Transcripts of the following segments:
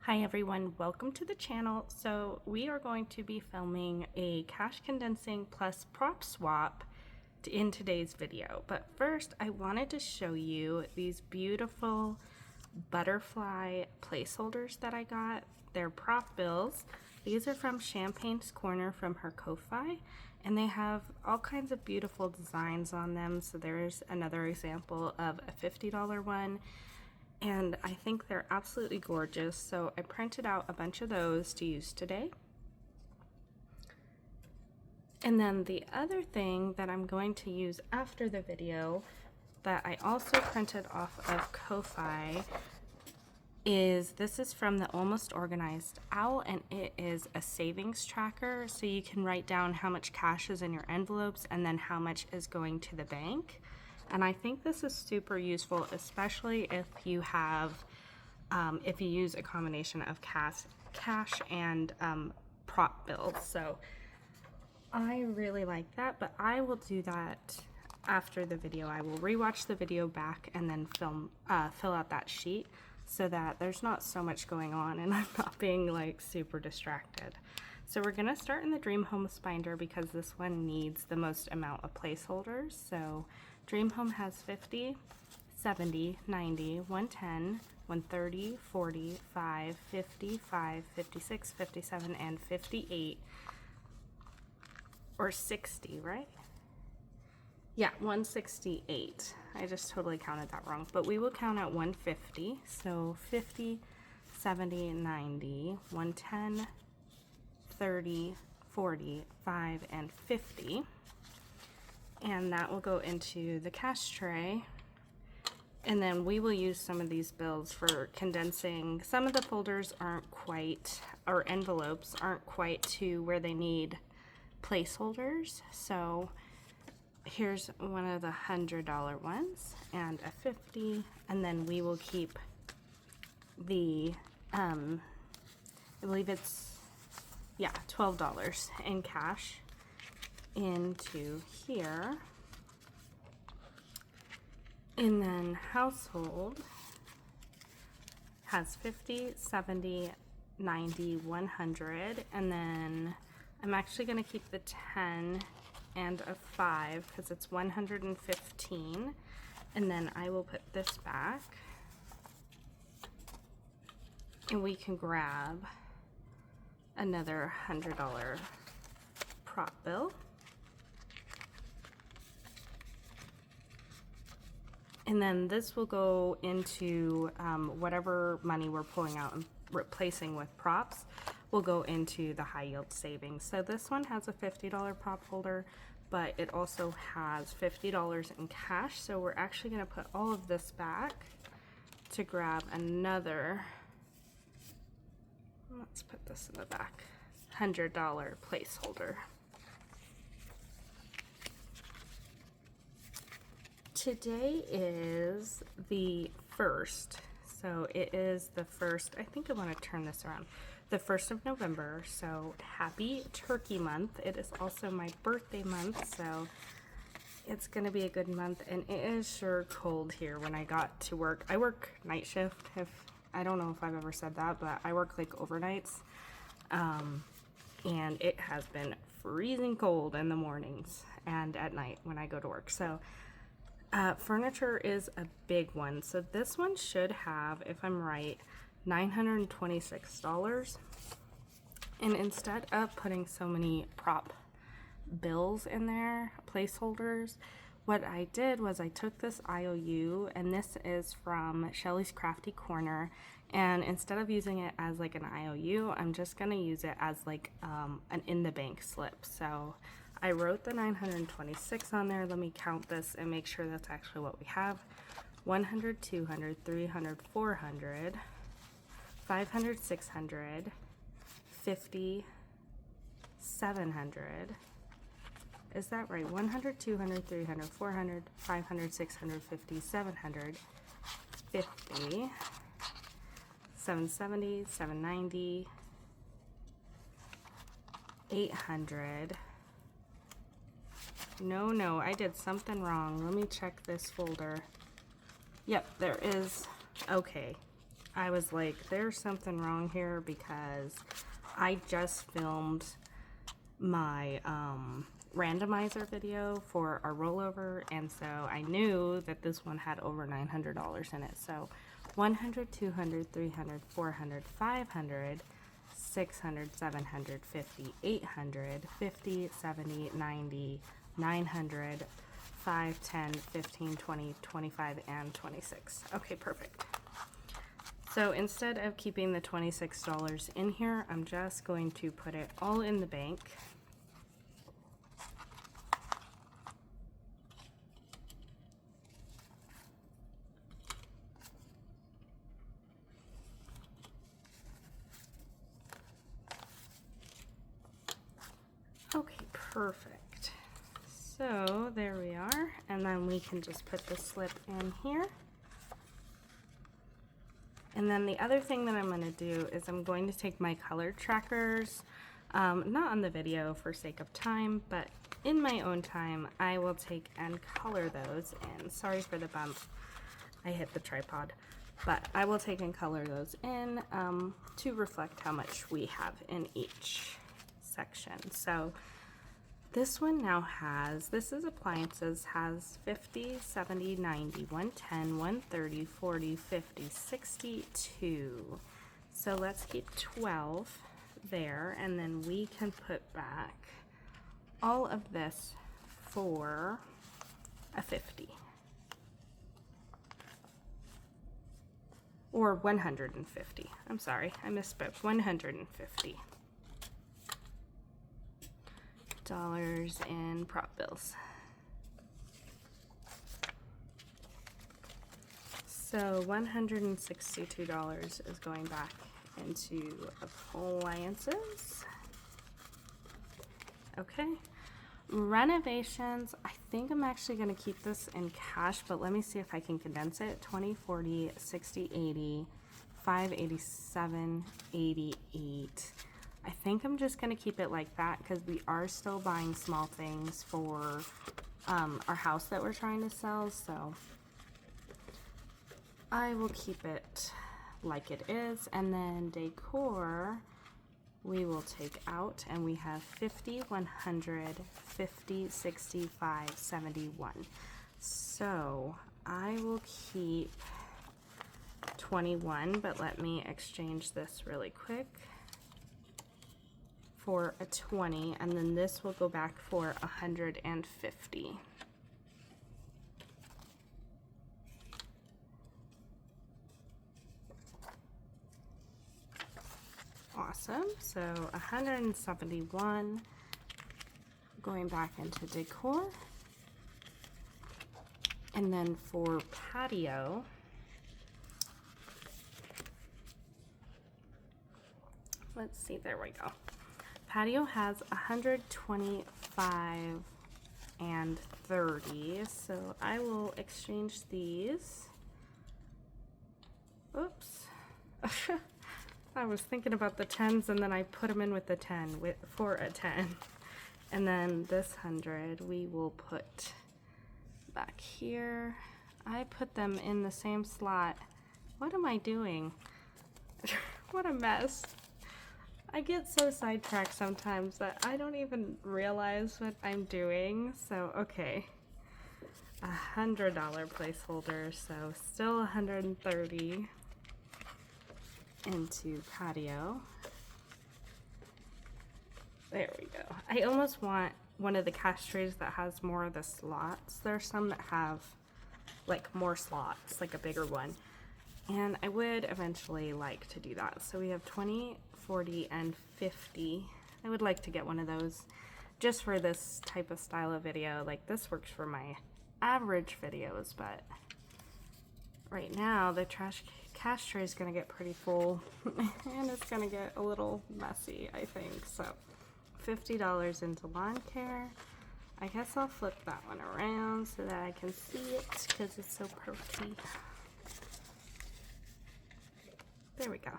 Hi everyone, welcome to the channel. So we are going to be filming a cash condensing plus prop swap in today's video. But first I wanted to show you these beautiful butterfly placeholders that I got. They're prop bills. These are from Champagne's Corner from her Kofi, and they have all kinds of beautiful designs on them. So there's another example of a $50 one. And I think they're absolutely gorgeous, so I printed out a bunch of those to use today. And then the other thing that I'm going to use after the video that I also printed off of Kofi is this is from the Almost Organized Owl, and it is a savings tracker, so you can write down how much cash is in your envelopes and then how much is going to the bank. And I think this is super useful, especially if you have, if you use a combination of cash and prop bills. So I really like that, but I will do that after the video. I will rewatch the video back and then fill out that sheet so that there's not so much going on and I'm not being like super distracted. So we're gonna start in the Dream Homes binder because this one needs the most amount of placeholders. So Dream Home has 50, 70, 90, 110, 130, 40, 5, 55, 56, 57, and 58, or 60, right? Yeah, 168. I just totally counted that wrong, but we will count at 150. So 50, 70, 90, 110, 30, 40, 5, and 50. And that will go into the cash tray. And then we will use some of these bills for condensing. Some of the folders aren't quite, or envelopes aren't quite to where they need placeholders. So here's one of the $100 ones and a 50, and then we will keep the, I believe it's, yeah, $12 in cash into here. And then household has 50, 70, 90, 100, and then I'm actually going to keep the 10 and a 5 because it's 115, and then I will put this back and we can grab another $100 prop bill. And then this will go into whatever money we're pulling out and replacing with props will go into the high yield savings. So this one has a $50 prop holder, but it also has $50 in cash. So we're actually gonna put all of this back to grab another, let's put this in the back, $100 placeholder. Today is the 1st, so it is the 1st, I think I want to turn this around, the 1st of November, so happy turkey month. It is also my birthday month, so it's going to be a good month, and it is sure cold here when I got to work. I work night shift, I don't know if I've ever said that, but I work like overnights, and it has been freezing cold in the mornings and at night when I go to work. So furniture is a big one. So this one should have, if I'm right, $926. And instead of putting so many prop bills in there, placeholders, what I did was I took this IOU, and this is from Shelly's Crafty Corner, and instead of using it as like an IOU, I'm just gonna use it as like an in the bank slip. So I wrote the 926 on there. Let me count this and make sure that's actually what we have. 100, 200, 300, 400, 500, 600, 50, 700. Is that right? 100, 200, 300, 400, 500, 600, 50, 700, 50, 770, 790, 800. No, I did something wrong. Let me check this folder. Yep, there is. Okay. I was like, there's something wrong here because I just filmed my randomizer video for our rollover, and so I knew that this one had over $900 in it. So 100, 200, 300, 400, 500, 600, 750, 800, 50, 70, 90, 900, 5, 10, 15, 20, 25, and 26. Okay, perfect. So instead of keeping the $26 in here, I'm just going to put it all in the bank. Okay, perfect. So there we are, and then we can just put the slip in here. And then the other thing that I'm going to do is I'm going to take my color trackers, not on the video for sake of time, but in my own time, I will take and color those in. Sorry for the bump, I hit the tripod. But I will take and color those in to reflect how much we have in each section. So this one now has, this is appliances, has 50, 70, 90, 110, 130, 40, 50, 62. So let's keep 12 there, and then we can put back all of this for a 50. Or 150. I'm sorry, I misspoke. 150 dollars in prop bills. So $162 is going back into appliances. Okay. Renovations, I think I'm actually going to keep this in cash, but let me see if I can condense it. 20, 40, 60, 80, 587, 88. I think I'm just going to keep it like that because we are still buying small things for our house that we're trying to sell, so I will keep it like it is. And then decor, we will take out, and we have 50, 100, 50, 65, 71. So I will keep 21, but let me exchange this really quick for a 20, and then this will go back for 150. Awesome. So 171 going back into decor. And then for patio, let's see, there we go. Patio has 125 and 30, so I will exchange these. Oops. I was thinking about the 10s and then I put them in with the 10 for a 10. And then this 100 we will put back here. I put them in the same slot. What am I doing? What a mess. I get so sidetracked sometimes that I don't even realize what I'm doing. So, okay. $100 placeholder, so still 130 into patio. There we go. I almost want one of the cash trays that has more of the slots. There's some that have like more slots, like a bigger one. And I would eventually like to do that. So we have 20, 40, and 50. I would like to get one of those just for this type of style of video. Like this works for my average videos, but right now the cash tray is gonna get pretty full and it's gonna get a little messy, I think. So $50 into lawn care. I guess I'll flip that one around so that I can see it because it's so pretty. There we go.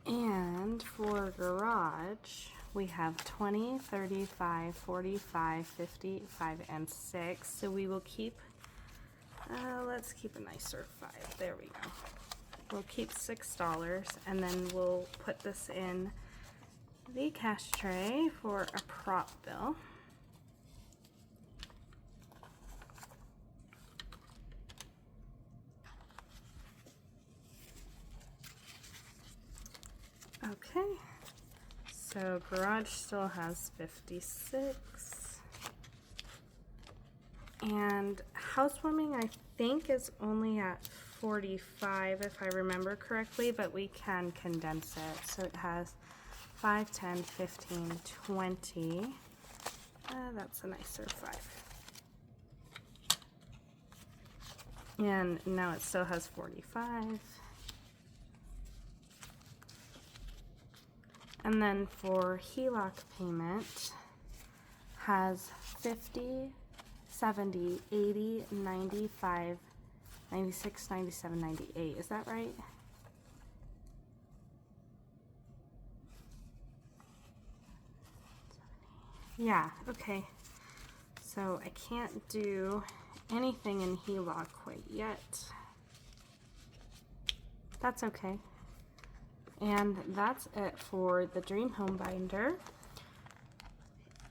And for garage, we have 20, 35, 45, 55, and 6. So we will keep Let's keep a nicer 5. There we go. We'll keep $6, and then we'll put this in the cash tray for a prop bill. Okay, so garage still has 56. And housewarming, I think, is only at 45 if I remember correctly, but we can condense it. So it has 5, 10, 15, 20. That's a nicer 5. And now it still has 45. And then for HELOC payment, has 50, 70, 80, 95, 96, 97, 98. Is that right? Yeah, okay. So I can't do anything in HELOC quite yet. That's okay. And that's it for the Dream Home Binder.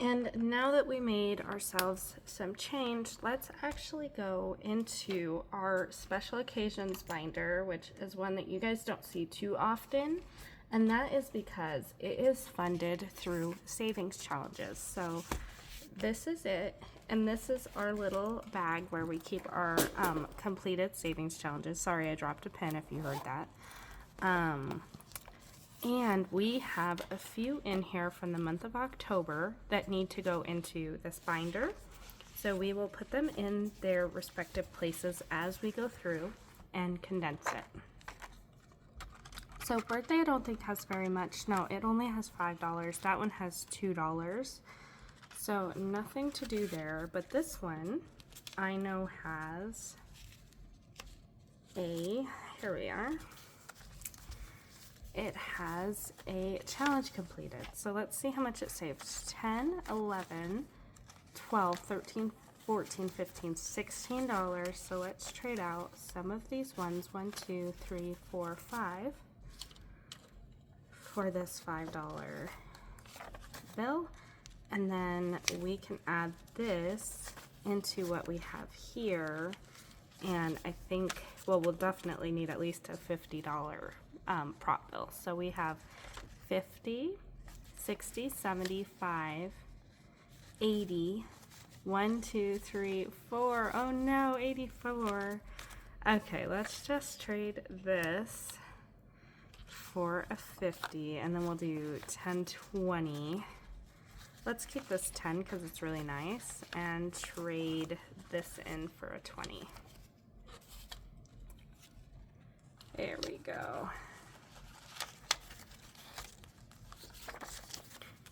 And now that we made ourselves some change, let's actually go into our special occasions binder, which is one that you guys don't see too often. And that is because it is funded through savings challenges. So this is it. And this is our little bag where we keep our completed savings challenges. Sorry, I dropped a pen if you heard that. And we have a few in here from the month of October that need to go into this binder. So we will put them in their respective places as we go through and condense it. So birthday I don't think has very much. No, it only has $5. That one has $2. So nothing to do there. But this one I know has a, here we are. It has a challenge completed. So let's see how much it saves. 10, 11, 12, 13, 14, 15, $16. So let's trade out some of these ones. 1, 2, 3, 4, 5 for this $5 bill. And then we can add this into what we have here. And I think, well, we'll definitely need at least a $50 prop bill. So we have 50, 60, 75, 80, 1, 2, 3, 4. Oh no, 84. Okay, let's just trade this for a 50, and then we'll do 10, 20. Let's keep this 10 because it's really nice, and trade this in for a 20. There we go.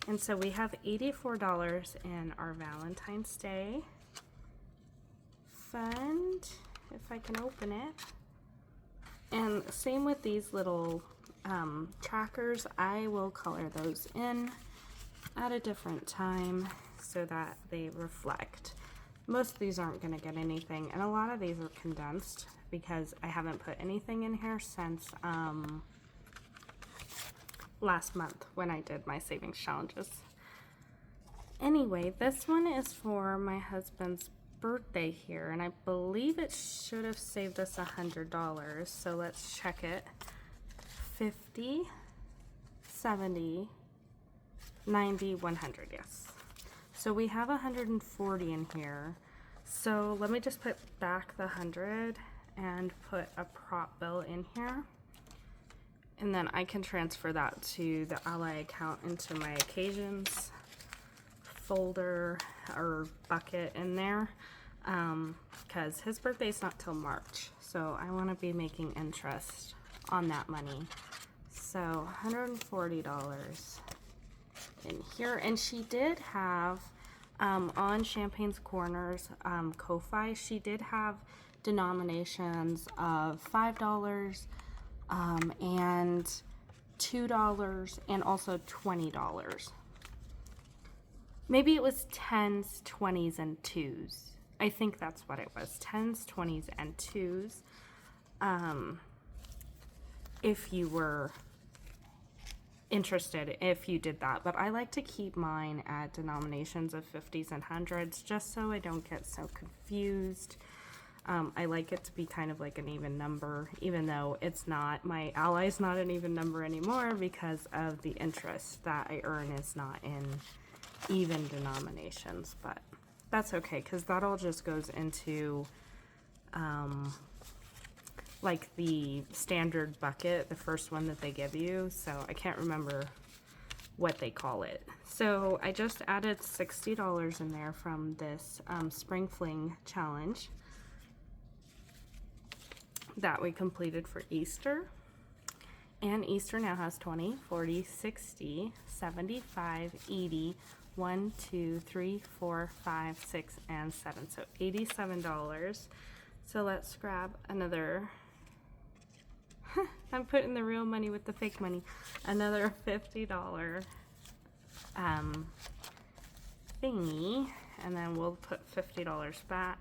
And so we have $84 in our Valentine's Day fund, if I can open it. And same with these little trackers. I will color those in at a different time so that they reflect. Most of these aren't going to get anything, and a lot of these are condensed because I haven't put anything in here since last month when I did my savings challenges. Anyway, this one is for my husband's birthday here, and I believe it should have saved us $100. So let's check it. 50, 70, 90, 100, yes. So we have 140 in here. So let me just put back the 100 and put a prop bill in here. And then I can transfer that to the Ally account into my occasions folder or bucket in there, because his birthday's not till March. So I want to be making interest on that money. So $140 in here. And she did have, on Champagne's Corners, Kofi, she did have denominations of $5, and $2 and also $20. Maybe it was 10s, 20s, and 2s. I think that's what it was, 10s, 20s, and 2s. If you were interested, if you did that. But I like to keep mine at denominations of 50s and 100s just so I don't get so confused. I like it to be kind of like an even number, even though it's not. My ally's not an even number anymore because of the interest that I earn is not in even denominations, but that's okay because that all just goes into like the standard bucket, the first one that they give you. So I can't remember what they call it. So I just added $60 in there from this Spring Fling challenge that we completed for Easter. And Easter now has 20, 40, 60, 75, 80, 1, 2, 3, 4, 5, 6, and 7. So $87. So let's grab another, I'm putting the real money with the fake money, another $50 thingy, and then we'll put $50 back.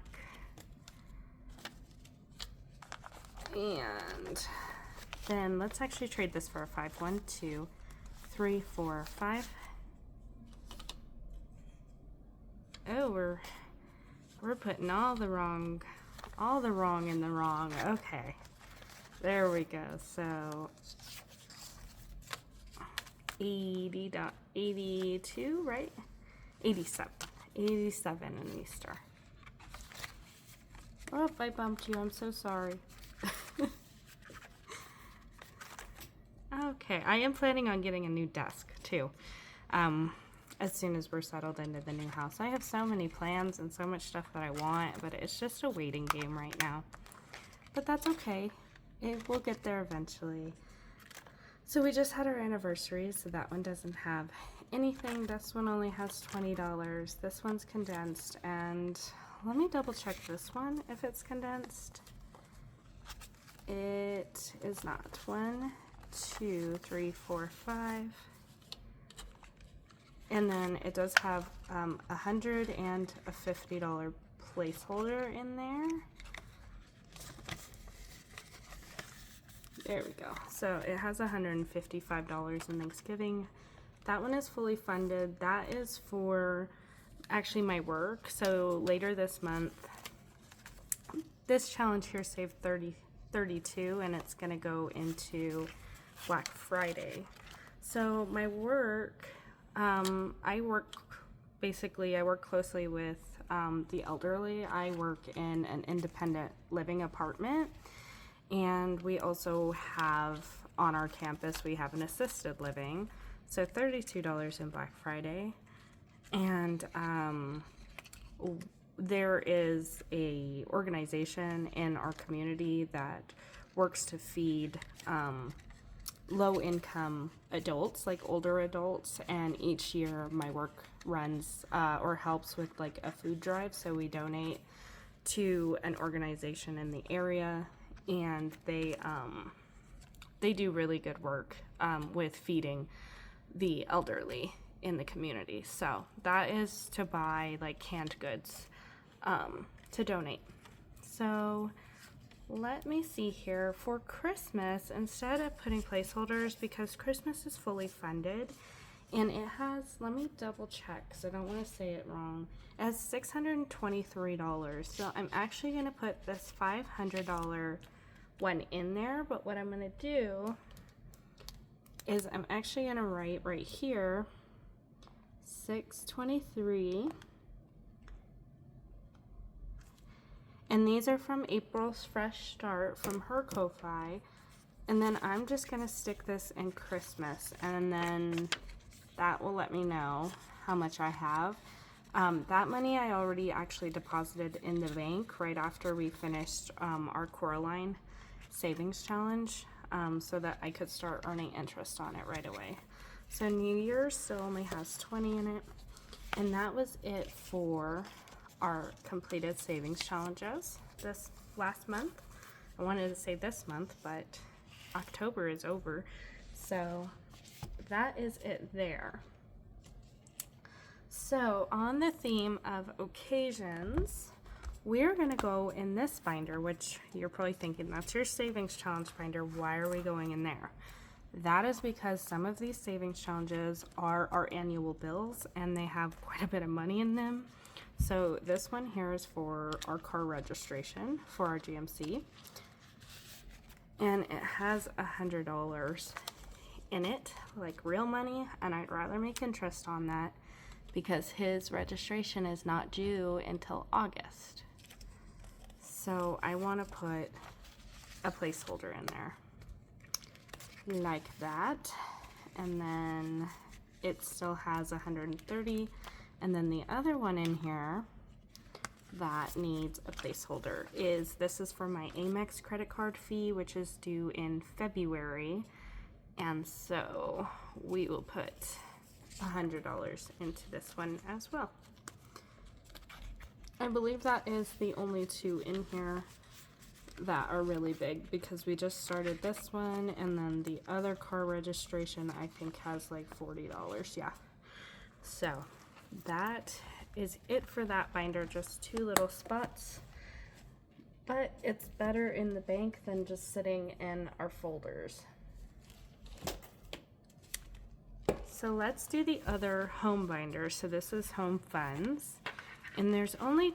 And then let's actually trade this for a 5. 1, 2, 3, 4, 5. Oh, we're putting all the wrong in the wrong. Okay, there we go. So 82, right? 87 in Easter. Oh, I bumped you. I'm so sorry. Okay, I am planning on getting a new desk too, as soon as we're settled into the new house. I have so many plans and so much stuff that I want, but it's just a waiting game right now. But that's okay. It will get there eventually. So we just had our anniversary, so that one doesn't have anything. This one only has $20. This one's condensed, and let me double check this one if it's condensed. It is not. 1, 2, 3, 4, 5. And then it does have $100 and a $50 placeholder in there. There we go. So it has $155 in Thanksgiving. That one is fully funded. That is for actually my work. So later this month, this challenge here saved $32, and it's gonna go into Black Friday. So my work, I work closely with the elderly. I work in an independent living apartment, and we also have on our campus, we have an assisted living. So $32 in Black Friday. And there is a organization in our community that works to feed low-income adults, like older adults, and each year my work runs or helps with like a food drive. So we donate to an organization in the area, and they do really good work with feeding the elderly in the community. So that is to buy like canned goods to donate. So let me see here. For Christmas, instead of putting placeholders, because Christmas is fully funded, and it has, let me double check because I don't want to say it wrong, it has $623. So I'm actually going to put this $500 one in there, but what I'm going to do is I'm actually going to write right here $623. And these are from April's Fresh Start from her Kofi. And then I'm just going to stick this in Christmas, and then that will let me know how much I have. That money I already actually deposited in the bank right after we finished our Coraline savings challenge, so that I could start earning interest on it right away. So New Year's still only has 20 in it. And that was it for our completed savings challenges this last month. I wanted to say this month, but October is over. So that is it there. So on the theme of occasions, we're going to go in this binder, which you're probably thinking, that's your savings challenge binder. Why are we going in there? That is because some of these savings challenges are our annual bills and they have quite a bit of money in them. So this one here is for our car registration for our GMC. And it has $100 in it, like real money, and I'd rather make interest on that because his registration is not due until August. So I want to put a placeholder in there like that, and then it still has 130, and then the other one in here that needs a placeholder is, this is for my Amex credit card fee, which is due in February, and so we will put $100 into this one as well. I believe that is the only two in here that are really big because we just started this one, and then the other car registration I think has like $40. Yeah, so that is it for that binder. Just two little spots, but it's better in the bank than just sitting in our folders. So let's do the other home binder. So this is home funds, and there's only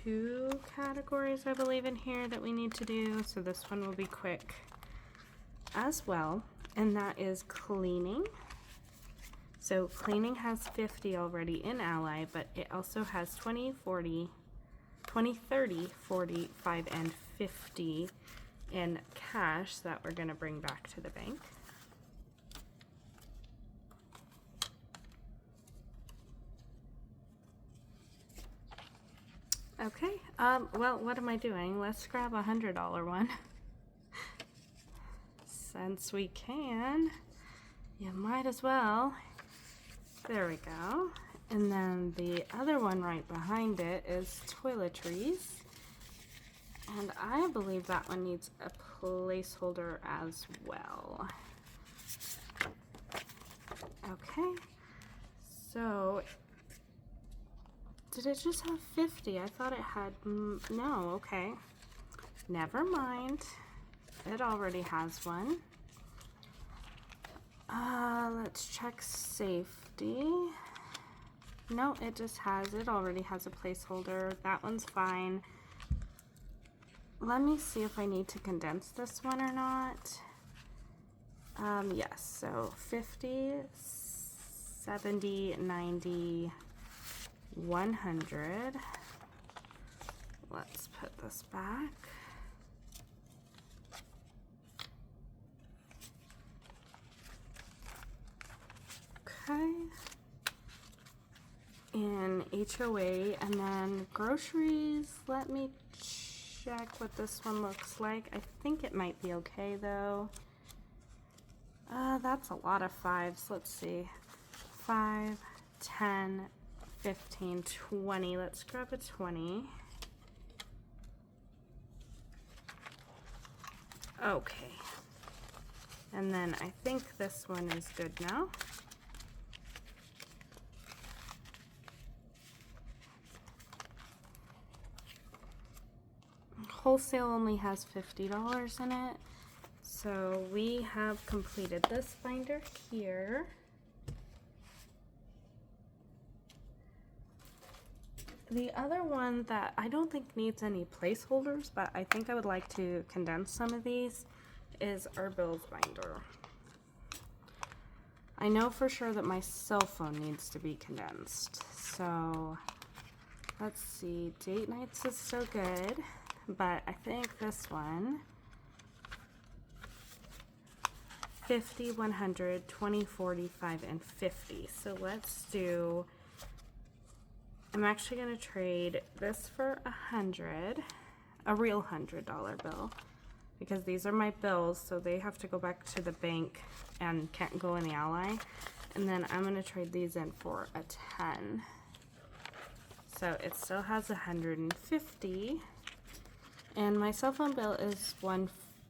two categories I believe in here that we need to do, so this one will be quick as well, and that is cleaning. So cleaning has 50 already in Ally, but it also has 20, 40, 20, 30, 45, and 50 in cash that we're going to bring back to the bank. Okay, well, what am I doing? Let's grab a $100 one. Since we can, you might as well. There we go. And then the other one right behind it is toiletries. And I believe that one needs a placeholder as well. Okay, so did it just have 50? I thought it had, no, okay. Never mind. It already has one. Let's check safety. No, it already has a placeholder. That one's fine. Let me see if I need to condense this one or not. Yes, so 50, 70, 90, 100. Let's put this back. Okay. And HOA, and then groceries. Let me check what this one looks like. I think it might be okay though. That's a lot of fives. Let's see. 5, 10, 15, 20. Let's grab a 20. Okay. And then I think this one is good now. Wholesale only has $50 in it. So we have completed this binder here. The other one that I don't think needs any placeholders, but I think I would like to condense some of these, is our bills binder. I know for sure that my cell phone needs to be condensed. So let's see, date nights is still good, but I think this one, 50, 100, 20, 45, and 50. So let's do, I'm actually going to trade this for 100, a real $100 bill, because these are my bills, so they have to go back to the bank and can't go in the Ally. And then I'm going to trade these in for a 10. So it still has 150, and my cell phone bill is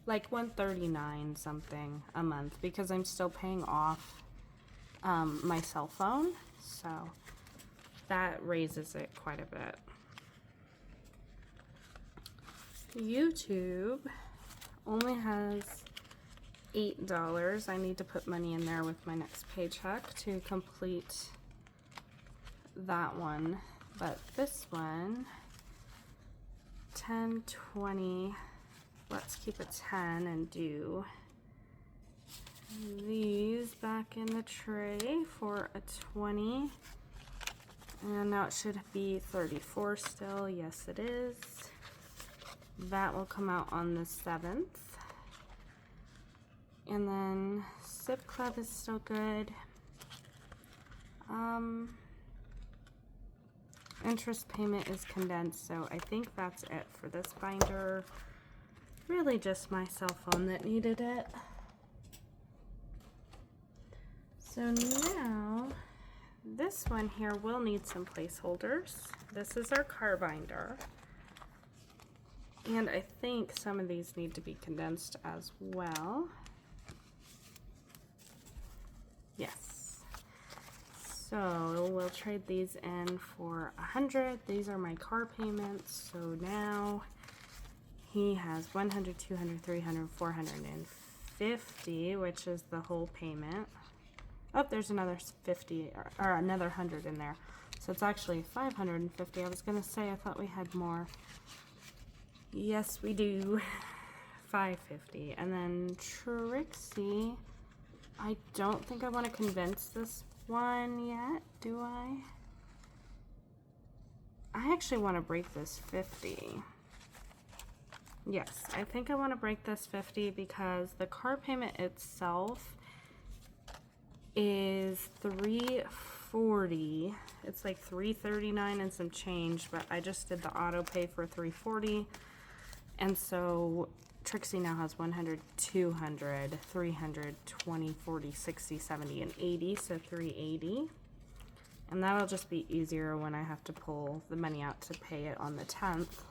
like $139 something a month because I'm still paying off my cell phone, so that raises it quite a bit. YouTube only has $8. I need to put money in there with my next paycheck to complete that one. But this one, 10, 20, let's keep it 10 and do these back in the tray for a 20. And now it should be 34 still. Yes, it is. That will come out on the 7th. And then Sip Club is still good. Interest payment is condensed, so I think that's it for this binder. Really just my cell phone that needed it. So now, this one here will need some placeholders. This is our car binder. And I think some of these need to be condensed as well. Yes. So we'll trade these in for 100. These are my car payments. So now he has 100, 200, 300, 450, which is the whole payment. Oh, there's another 50 or another 100 in there. So it's actually 550. I was gonna say I thought we had more. Yes, we do. 550. And then Trixie, I don't think I want to convince this one yet, do I? I actually want to break this 50. Yes, I think I want to break this 50 because the car payment itself is $340. It's like $339 and some change, but I just did the auto pay for $340. And so Trixie now has 100, 200, 300, 20, 40, 60, 70, and 80, so 380. And that'll just be easier when I have to pull the money out to pay it on the 10th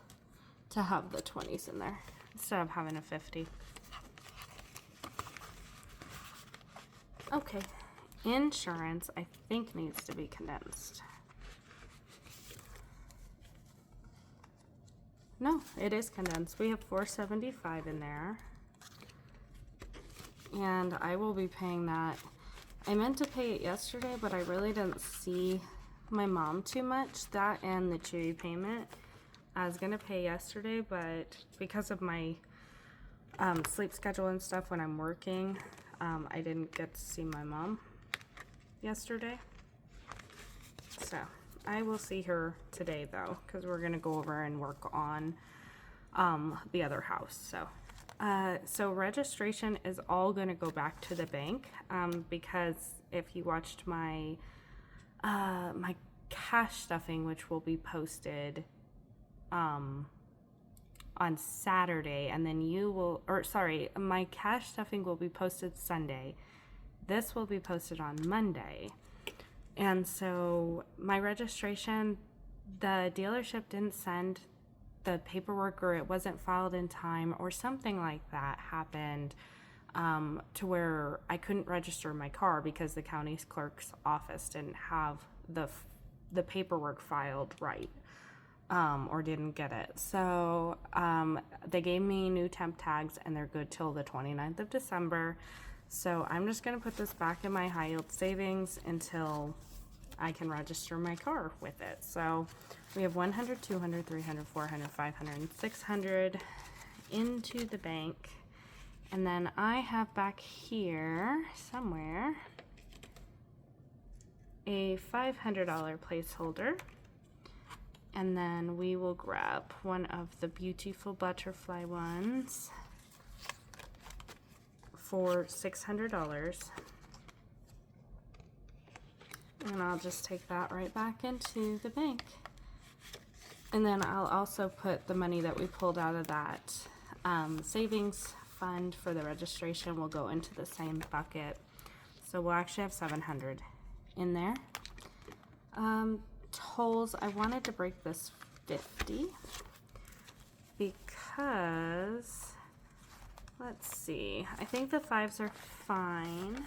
to have the 20s in there instead of having a 50. Okay, insurance I think needs to be condensed. No, it is condensed. We have $475 in there. And I will be paying that. I meant to pay it yesterday, but I really didn't see my mom too much. That and the Chewy payment. I was gonna pay yesterday, but because of my sleep schedule and stuff when I'm working, I didn't get to see my mom yesterday. So I will see her today though, because we're gonna go over and work on the other house. So registration is all gonna go back to the bank because if you watched my my cash stuffing, which will be posted on Saturday, and then you will, or sorry, my cash stuffing will be posted Sunday. This will be posted on Monday. And so my registration, the dealership didn't send the paperwork, or it wasn't filed in time, or something like that happened to where I couldn't register my car because the county clerk's office didn't have the paperwork filed right, or didn't get it. So they gave me new temp tags and they're good till the 29th of December. So I'm just going to put this back in my high yield savings until I can register my car with it. So we have 100, 200, 300, 400, 500, and 600 into the bank. And then I have back here somewhere a $500 placeholder. And then we will grab one of the beautiful butterfly ones for $600. And I'll just take that right back into the bank. And then I'll also put the money that we pulled out of that savings fund for the registration will go into the same bucket. So we'll actually have 700 in there. Tolls, I wanted to break this 50 because, let's see, I think the 5s are fine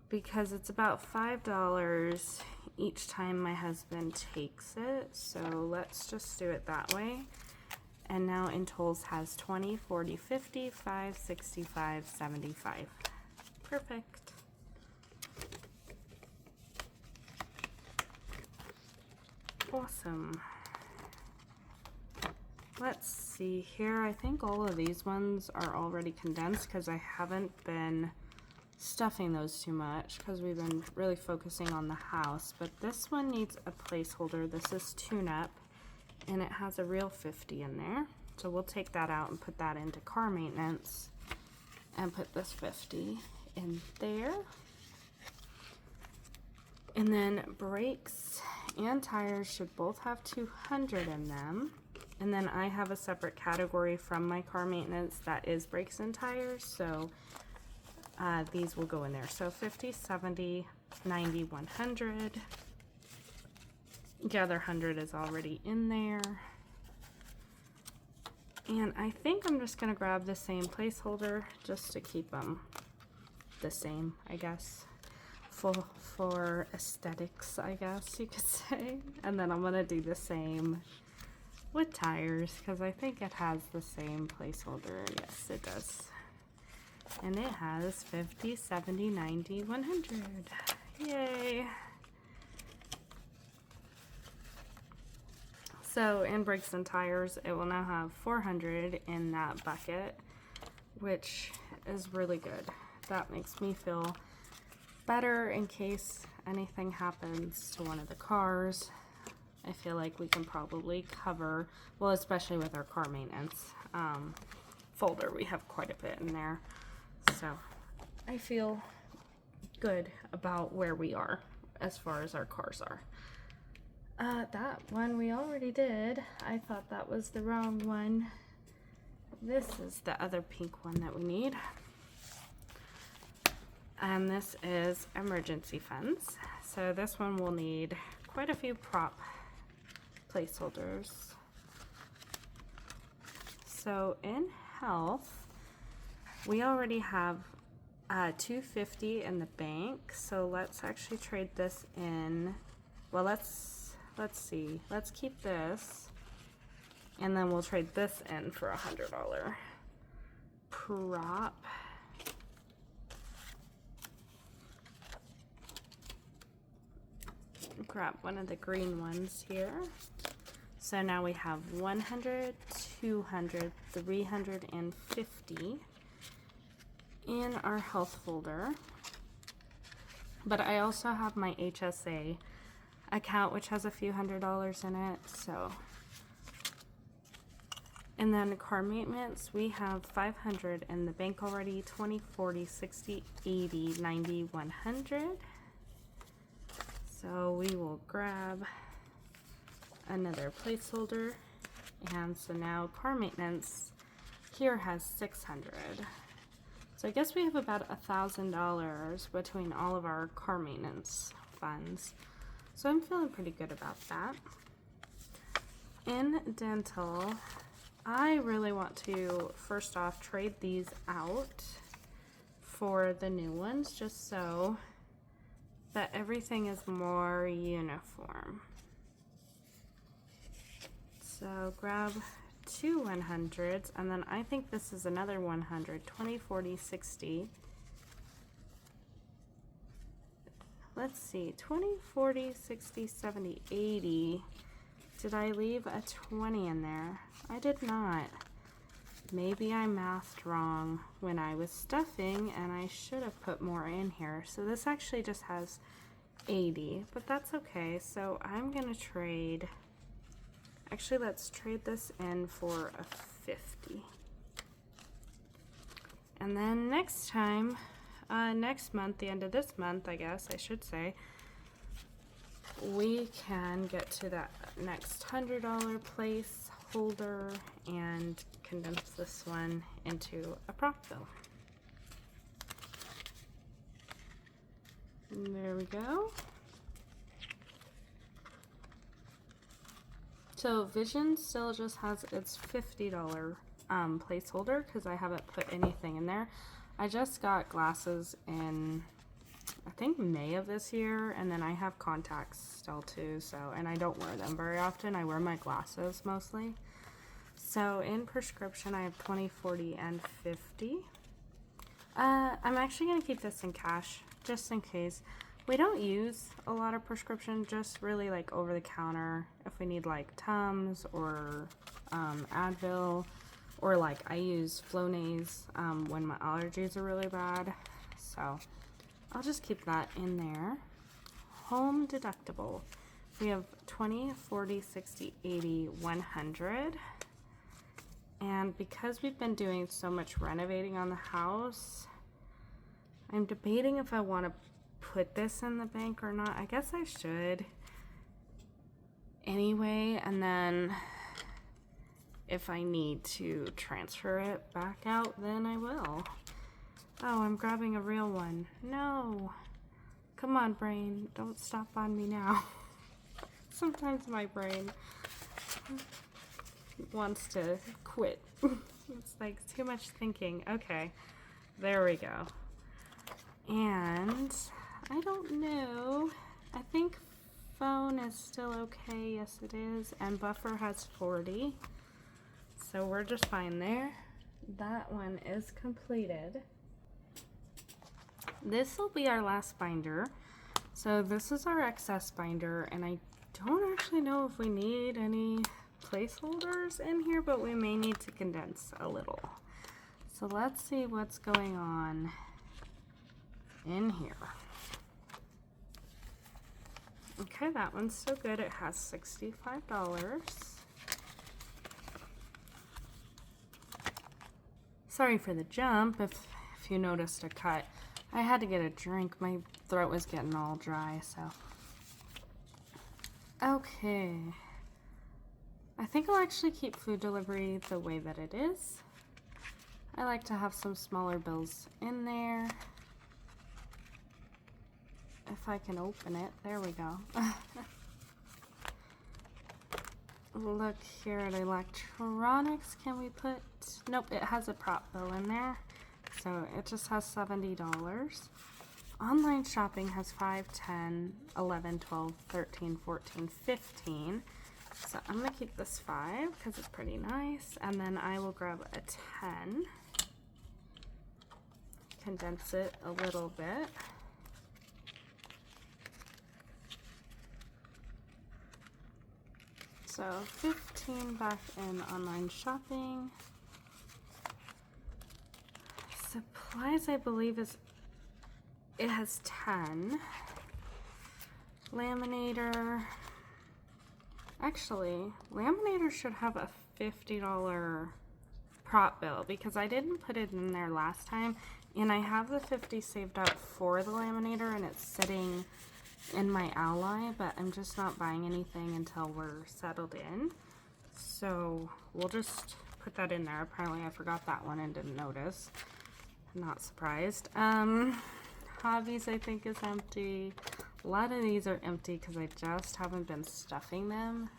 because it's about $5 each time my husband takes it. So let's just do it that way. And now in tools has 20, 40, 50, 5, 65, 75. Perfect. Awesome. Let's see here. I think all of these ones are already condensed because I haven't been stuffing those too much because we've been really focusing on the house. But this one needs a placeholder. This is tune-up and it has a real 50 in there. So we'll take that out and put that into car maintenance and put this 50 in there. And then brakes and tires should both have 200 in them. And then I have a separate category from my car maintenance that is brakes and tires. So these will go in there. So 50, 70, 90, 100. The other 100 is already in there. And I think I'm just gonna grab the same placeholder just to keep them the same, I guess. For aesthetics, I guess you could say. And then I'm gonna do the same with tires because I think it has the same placeholder. Yes, it does. And it has 50, 70, 90, 100. Yay. So in brakes and tires, it will now have 400 in that bucket, which is really good. That makes me feel better in case anything happens to one of the cars. I feel like we can probably cover, well, especially with our car maintenance folder, we have quite a bit in there. So I feel good about where we are as far as our cars are. That one we already did. I thought that was the wrong one. This is the other pink one that we need. And this is emergency funds. So this one will need quite a few prop placeholders. So in health, we already have 250 in the bank. So let's actually trade this in. Well, let's see. Let's keep this, and then we'll trade this in for $100 prop. Grab one of the green ones here. So now we have 100, 200, 350 in our health folder. But I also have my HSA account, which has a few $100s in it. So, and then car maintenance, we have 500 in the bank already. 20, 40, 60, 80, 90, 100. So we will grab another placeholder. And so now car maintenance here has 600. So I guess we have about $1,000 between all of our car maintenance funds. So I'm feeling pretty good about that. In dental, I really want to first off trade these out for the new ones just so that everything is more uniform. So grab two 100s, and then I think this is another 100, 20, 40, 60. Let's see, 20, 40, 60, 70, 80. Did I leave a 20 in there? I did not. Maybe I mathed wrong when I was stuffing and I should have put more in here. So this actually just has 80, but that's okay. So I'm gonna trade, actually let's trade this in for a 50. And then next time, next month, the end of this month, I guess I should say, we can get to that next $100 placeholder and condense this one into a prop bill. And there we go. So Vision still just has its $50 placeholder because I haven't put anything in there. I just got glasses in, I think, May of this year, and then I have contacts still too, so, and I don't wear them very often. I wear my glasses mostly. So in prescription, I have 20, 40, and 50. I'm actually going to keep this in cash, just in case. We don't use a lot of prescription, just really like over the counter if we need like Tums or Advil, or like I use Flonase when my allergies are really bad. So I'll just keep that in there. Home deductible. We have 20, 40, 60, 80, 100. And because we've been doing so much renovating on the house, I'm debating if I want to put this in the bank or not. I guess I should anyway, and then if I need to transfer it back out, then I will. Oh, I'm grabbing a real one. No. Come on, brain. Don't stop on me now. Sometimes my brain wants to quit. It's like too much thinking. Okay, there we go. And I don't know. I think phone is still okay. Yes, it is. And buffer has 40. So we're just fine there. That one is completed. This will be our last binder. So this is our excess binder, and I don't actually know if we need any placeholders in here, but we may need to condense a little. So let's see what's going on in here. Okay, that one's so good. It has $65. Sorry for the jump if you noticed a cut. I had to get a drink. My throat was getting all dry, so. Okay. I think I'll actually keep food delivery the way that it is. I like to have some smaller bills in there. If I can open it, there we go. Look here at electronics. Can we put, nope, it has a prop bill in there. So it just has $70. Online shopping has 5, 10, 11, 12, 13, 14, 15. So I'm gonna keep this 5 because it's pretty nice. And then I will grab a 10. Condense it a little bit. So 15 back in online shopping. Supplies, I believe, it has 10. Laminator. Actually, laminator should have a $50 prop bill because I didn't put it in there last time, and I have the 50 saved up for the laminator, and it's sitting in my ally, but I'm just not buying anything until we're settled in. So we'll just put that in there. Apparently I forgot that one and didn't notice. Not surprised. Hobbies, I think, is empty. A lot of these are empty because I just haven't been stuffing them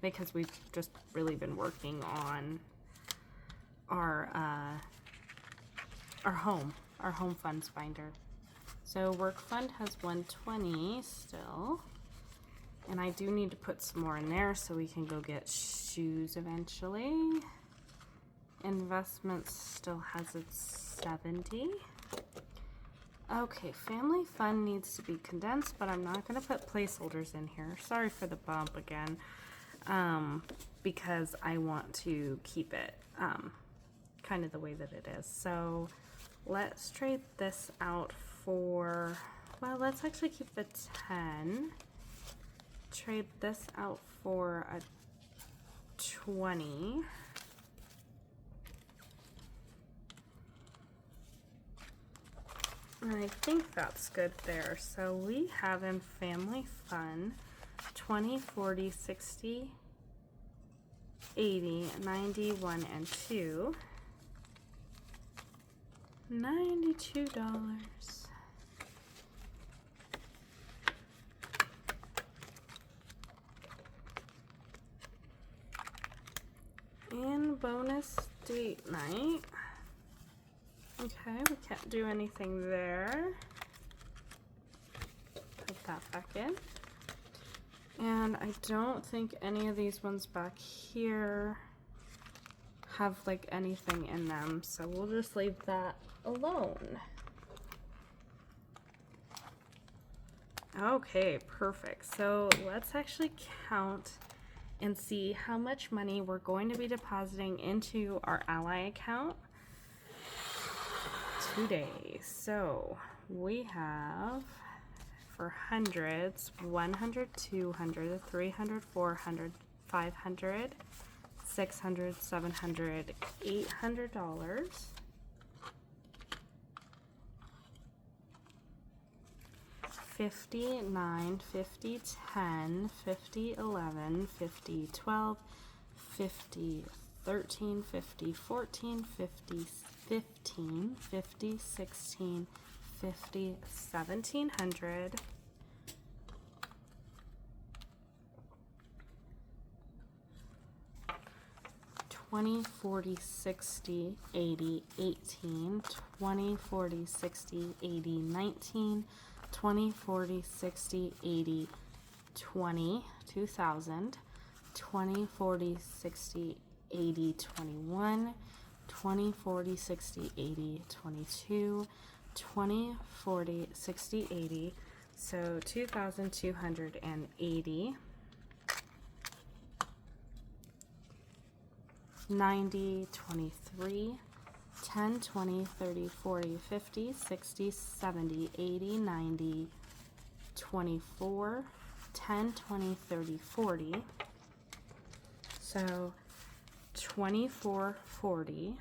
because we've just really been working on our home funds binder. So work fund has 120 still, and I do need to put some more in there so we can go get shoes eventually. Investments still has its 70. Okay, family fun needs to be condensed, but I'm not going to put placeholders in here. Sorry for the bump again, because I want to keep it kind of the way that it is. So let's trade this out for, well, let's actually keep the 10. Trade this out for a 20. And I think that's good there. So we have in family fun 20, 40, 60, 80, 90, 1, and 2. $92. And bonus date night. Okay, we can't do anything there. Put that back in. And I don't think any of these ones back here have like anything in them, so we'll just leave that alone. Okay, perfect. So let's actually count and see how much money we're going to be depositing into our Ally account today. So we have, for hundreds, 100, 200, 300, 400, 500, 600, 700, $800. $50, $9, $50, $10, $50, $11, $50, $12, $50, $13, $50, $14, $50, $15, $50, $16, $50, $1,700. $20, $40, $60, $80, $18, $20, $40, $60, $80, $19, $20, $40, $60, $80, $20, $2,000, $20, $40, $60, $80, $21, $20, $40, $60, $80, $22, $20, $40, $60, $80, so $2,280. 90, 23, 10, 20, 30, 40, 50, 60, 70, 80, 90, 24, 10, 20, 30, 40. So 24, 40.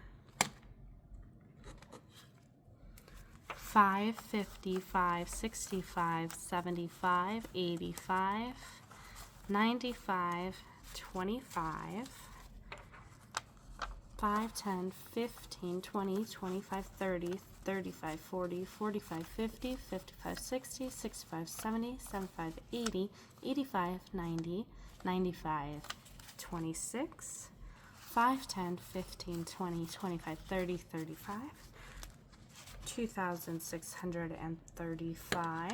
5, 55, 65, 75, 85, 95, 25. 5, 10, 15, 20, 25, 30, 35, 40, 45, 50, 55, 60, 65, 70, 75, 80, 85, 90, 95, 26, 5, 10, 15, 20, 25, 30, 35, 2,635,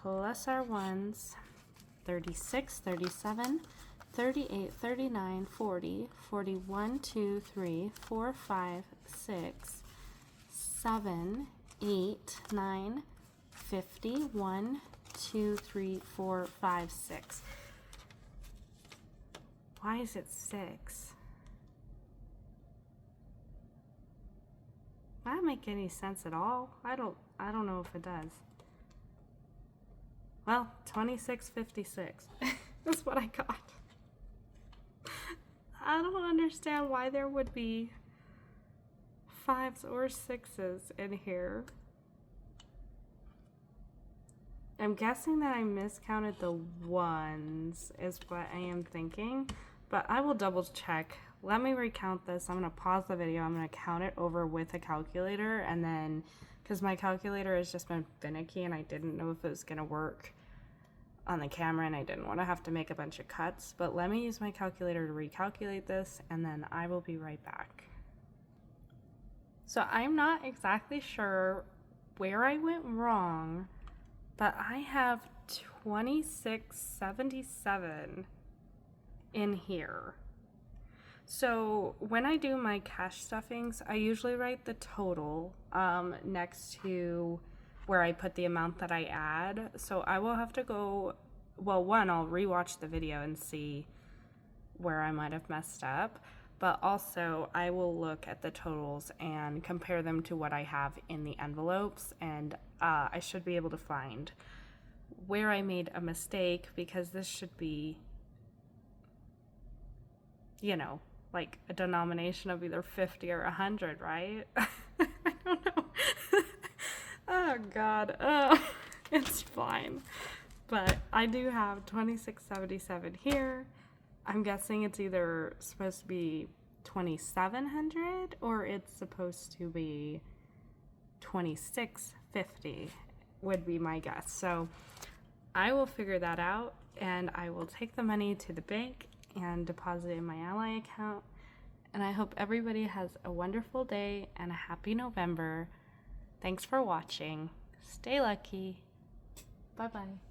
plus our ones, 36, 37, 38, 39, 40, 41, 2, 3, 4, 5, 6, 7, 8, 9, 50, 1, 2, 3, 4, 5, 6. Why is it 6? That doesn't make any sense at all. I don't know if it does. Well, 2656. That's what I got. I don't understand why there would be 5s or 6s in here. I'm guessing that I miscounted the 1s is what I am thinking, but I will double check. Let me recount this. I'm going to pause the video. I'm going to count it over with a calculator, and then, because my calculator has just been finicky and I didn't know if it was going to work on the camera and I didn't want to have to make a bunch of cuts, but let me use my calculator to recalculate this and then I will be right back. So I'm not exactly sure where I went wrong, but I have 2677 in here. So when I do my cash stuffings, I usually write the total next to where I put the amount that I add. So I will have to go, well, one, I'll rewatch the video and see where I might have messed up, but also I will look at the totals and compare them to what I have in the envelopes, and I should be able to find where I made a mistake, because this should be, you know, like a denomination of either 50 or 100, right? I don't know. Oh God, it's fine. But I do have 2677 here. I'm guessing it's either supposed to be 2700 or it's supposed to be 2650 would be my guess. So I will figure that out, and I will take the money to the bank and deposit it in my Ally account. And I hope everybody has a wonderful day and a happy November. Thanks for watching. Stay lucky. Bye-bye.